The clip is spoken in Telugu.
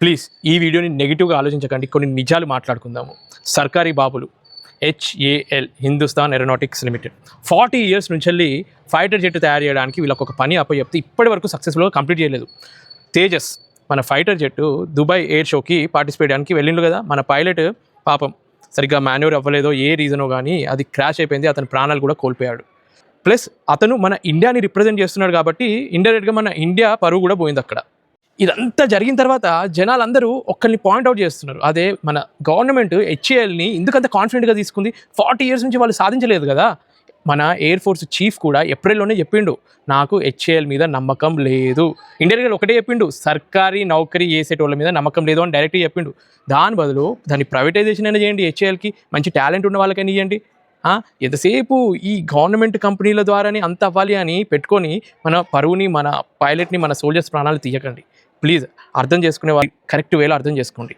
ప్లీజ్ ఈ వీడియోని నెగిటివ్గా ఆలోచించకండి, కొన్ని నిజాలు మాట్లాడుకుందాము. సర్కారీ బాబులు HAL Hindustan aeronautics limited 40 years నుంచి వెళ్ళి ఫైటర్ జెట్ తయారు చేయడానికి వీళ్ళకి ఒక పని అప్పచెప్తే ఇప్పటి వరకు సక్సెస్ఫుల్గా కంప్లీట్ చేయలేదు. తేజస్ మన ఫైటర్ జెట్ దుబాయ్ ఎయిర్ షోకి పార్టిసిపేట్ చేయడానికి వెళ్ళిండు కదా, మన పైలట్ పాపం సరిగ్గా మాన్యూవర్ అవ్వలేదో ఏ రీజనో కానీ అది క్రాష్ అయిపోయింది, అతని ప్రాణాలు కూడా కోల్పోయాడు. ప్లస్ అతను మన ఇండియాని రిప్రజెంట్ చేస్తున్నాడు కాబట్టి ఇండైరెక్ట్గా మన ఇండియా పరువు కూడా పోయింది అక్కడ. ఇదంతా జరిగిన తర్వాత జనాలందరూ ఒక్కరిని పాయింట్అవుట్ చేస్తున్నారు, అదే మన గవర్నమెంట్ HALని ఎందుకంత కాన్ఫిడెంట్గా తీసుకుంది. 40 years నుంచి వాళ్ళు సాధించలేదు కదా. మన ఎయిర్ ఫోర్స్ చీఫ్ కూడా ఏప్రిల్లోనే చెప్పిండు, నాకు HAL మీద నమ్మకం లేదు. ఇండైరెక్ట్గా ఒకటే చెప్పిండు, సర్కారీ నౌకరీ చేసేటోళ్ళ మీద నమ్మకం లేదు అని డైరెక్ట్గా చెప్పిండు. దాని బదులు దాన్ని ప్రైవేటైజేషన్ అయినా చేయండి, HALకి మంచి టాలెంట్ ఉన్న వాళ్ళకైనా ఇవ్వండి. ఎంతసేపు ఈ గవర్నమెంట్ కంపెనీల ద్వారానే అంత అవ్వాలి అని పెట్టుకొని మన పరువుని, మన పైలట్ని, మన సోల్జర్స్ ప్రాణాలు తీయకండి. ప్లీజ్ అర్థం చేసుకునే వాళ్ళు కరెక్ట్ వేలో అర్థం చేసుకోండి.